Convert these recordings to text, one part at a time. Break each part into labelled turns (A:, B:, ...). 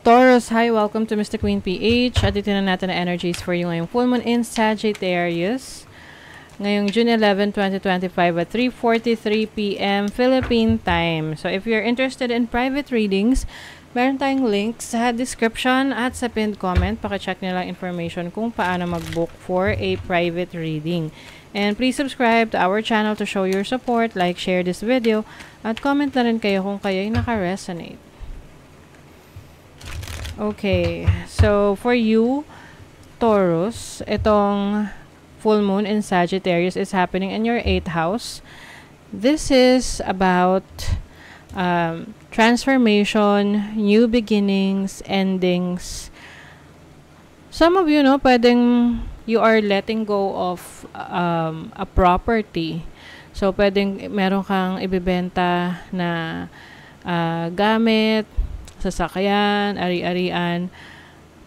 A: Taurus, hi! Welcome to Mr. Queen PH. At ito na natin na energies for you ngayong full moon in Sagittarius. Ngayong June 11, 2025 at 3:43 p.m. Philippine time. So if you're interested in private readings, meron tayong links sa description at sa pinned comment. Pakicheck nyo lang information kung paano mag-book for a private reading. And please subscribe to our channel to show your support, like, share this video, at comment na rin kayo kung kayo'y naka-resonate. Okay, so for you, Taurus, itong full moon in Sagittarius is happening in your 8th house. This is about transformation, new beginnings, endings. Some of you know, pwedeng you are letting go of a property. So, pwedeng meron kang ibibenta na gamit, sasakyan, ari-arian,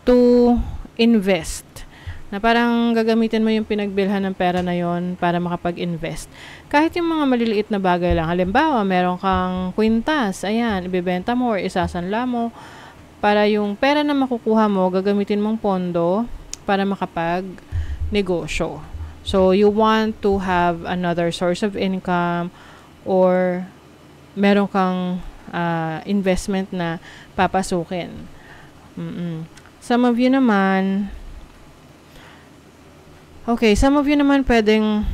A: to invest. Na parang gagamitin mo yung pinagbilhan ng pera na yon para makapag-invest. Kahit yung mga maliliit na bagay lang. Halimbawa, meron kang kwintas, ayan, ibibenta mo or isasanla mo para yung pera na makukuha mo, gagamitin mong pondo para makapag-negosyo. So, you want to have another source of income or meron kang investment na papasukin. Some of you naman pwedeng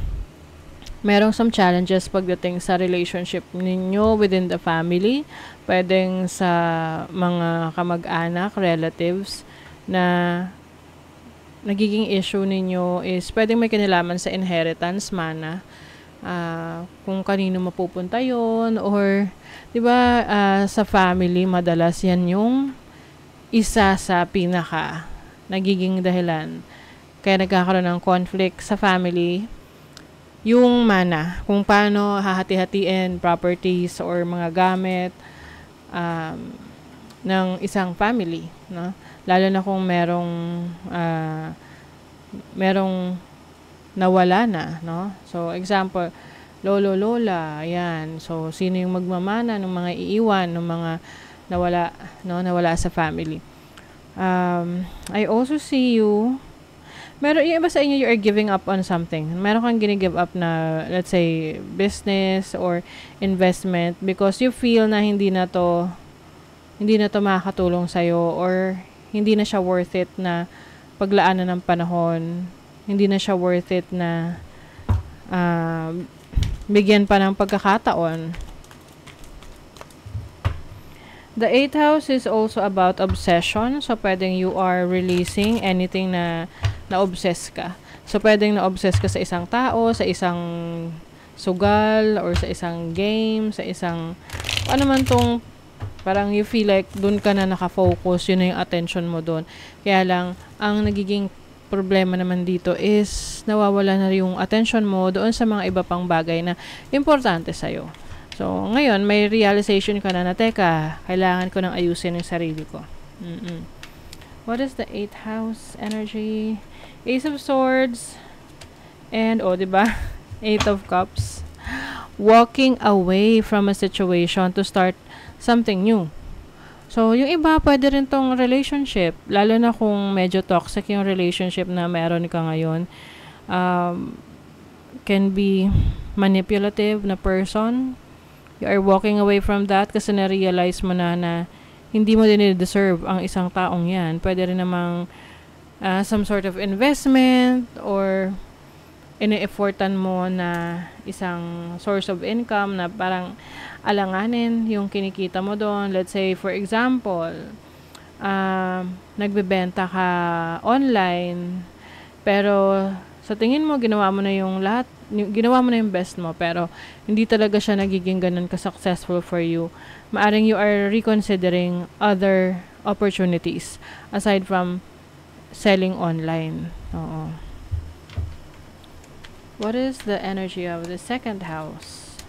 A: merong some challenges pagdating sa relationship ninyo within the family. Pwedeng sa mga kamag-anak, relatives, na nagiging issue ninyo is pwedeng may kinalaman sa inheritance mana. Kung kanino mapupunta yon, or 'di ba, sa family madalas yan yung isa sa pinaka nagiging dahilan kaya nagkakaroon ng conflict sa family, yung mana, kung paano hahati-hatiin properties or mga gamit ng isang family, no? Lalo na kung merong nawala na, no? So, example, lolo, lola, ayan. So, sino yung magmamana ng mga iiwan, ng mga nawala, no? Nawala sa family. I also see you, meron yung iba sa inyo, you are giving up on something. Meron kang gini-give up na, let's say, business or investment because you feel na hindi na to makakatulong sa'yo or hindi na siya worth it na paglaanan ng panahon. Hindi na siya worth it na bigyan pa ng pagkakataon. The 8th house is also about obsession. So, pwedeng you are releasing anything na na-obsess ka. So, pwedeng na-obsess ka sa isang tao, sa isang sugal, or sa isang game, sa isang, ano man tong, parang you feel like dun ka na nakafocus, yun na yung attention mo dun. Kaya lang, ang nagiging problema naman dito is nawawala na yung attention mo doon sa mga iba pang bagay na importante sa'yo. So, ngayon, may realization ka na teka, kailangan ko nang ayusin yung sarili ko. What is the 8th house energy? Ace of Swords. And, diba? 8 of Cups. Walking away from a situation to start something new. So, yung iba, pwede rin tong relationship. Lalo na kung medyo toxic yung relationship na meron ka ngayon. Can be manipulative na person. You are walking away from that kasi na-realize mo na hindi mo din deserve ang isang taong yan. Pwede rin namang some sort of investment or ini-effortan mo na isang source of income na parang alanganin yung kinikita mo doon. Let's say, for example, nagbebenta ka online, pero sa tingin mo, ginawa mo na yung lahat, ginawa mo na yung best mo, pero hindi talaga siya nagiging ganun ka-successful for you. Maaring you are reconsidering other opportunities aside from selling online. Oo. What is the energy of the 2nd house?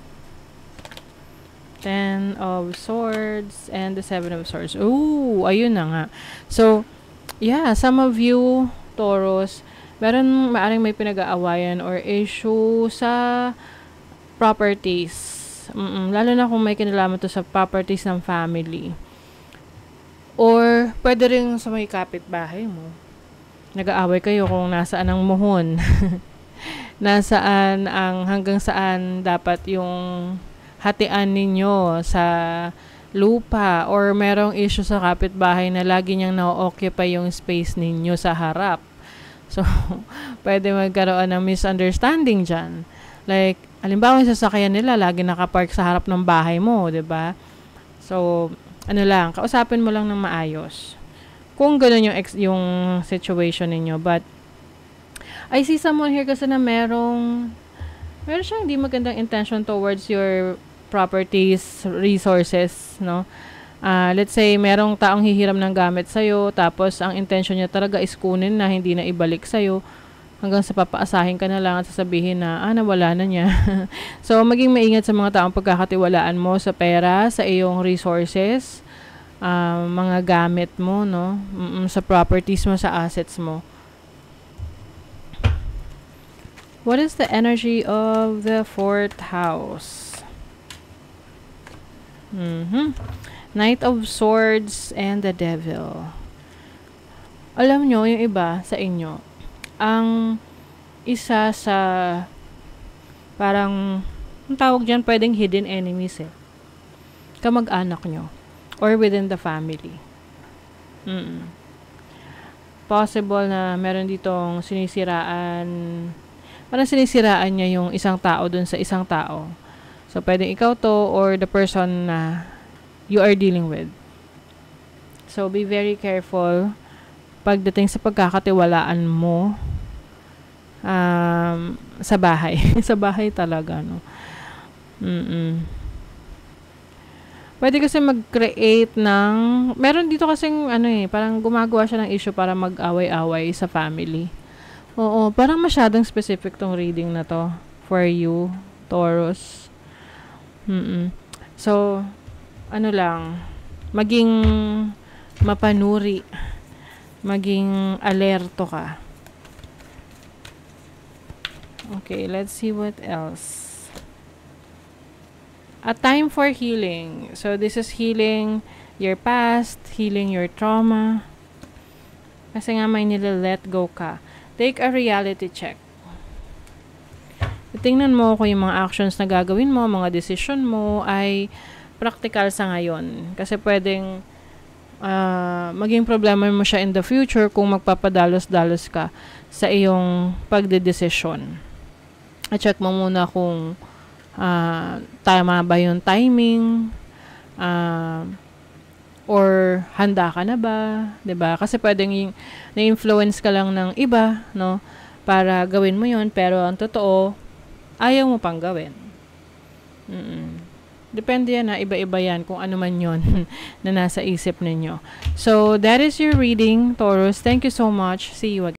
A: 10 of Swords and the 7 of Swords. Ooh, ayun na nga. So, yeah, some of you, Taurus, maaring may pinag-aawayan or issue sa properties. Lalo na kung may kinalaman to sa properties ng family. Or pwede rin sa may kapitbahay mo. Nag-aaway kayo kung nasaan ang muhon. Nasaan ang hanggang saan dapat yung hatian ninyo sa lupa, or merong issue sa kapitbahay na lagi niyang na-occupy yung space ninyo sa harap. So, pwede magkaroon ng misunderstanding dyan. Like, halimbawa yung sasakyan nila lagi nakapark sa harap ng bahay mo, 'di ba? So, ano lang, kausapin mo lang ng maayos. Kung gano'n yung situation ninyo. But, I see someone here kasi na meron siyang hindi magandang intention towards your properties, resources, no? Let's say, merong taong hihiram ng gamit sa'yo, tapos ang intention niya talaga is kunin na, hindi na ibalik sa'yo, hanggang sa papaasahin ka na lang at sasabihin na, nawala na niya. So, maging maingat sa mga taong pagkakatiwalaan mo sa pera, sa iyong resources, mga gamit mo, no? Sa properties mo, sa assets mo. What is the energy of the 4th house? Knight of Swords and the Devil. Alam nyo, yung iba sa inyo, ang isa sa parang, ang tawag dyan, pwedeng hidden enemies kamag-anak nyo or within the family. Possible na meron ditong sinisiraan, parang sinisiraan niya yung isang tao dun sa isang tao. So, pwedeng ikaw to or the person na you are dealing with. So, be very careful pagdating sa pagkakatiwalaan mo sa bahay. Sa bahay talaga, no? Pwede kasi mag-create ng, meron dito kasing, parang gumagawa siya ng issue para mag-away-away sa family. Oo, parang masyadong specific tong reading na to for you, Taurus. So, maging mapanuri, maging alerto ka. Okay, let's see what else. A time for healing. So, this is healing your past, healing your trauma. Kasi nga may nila-let go ka. Take a reality check. Tingnan mo kung yung mga actions na gagawin mo, mga decision mo ay practical sa ngayon. Kasi pwedeng maging problema mo siya in the future kung magpapadalos-dalos ka sa iyong pagdedesisyon. I-check mo muna kung tama ba yung timing, or handa ka na ba, 'di ba? Kasi pwedeng na-influence ka lang ng iba, no, para gawin mo 'yon, pero ang totoo ayaw mo pang gawin. Depende yan, iba-iba yan kung ano man 'yon na nasa isip ninyo. So, that is your reading, Taurus. Thank you so much. See you again.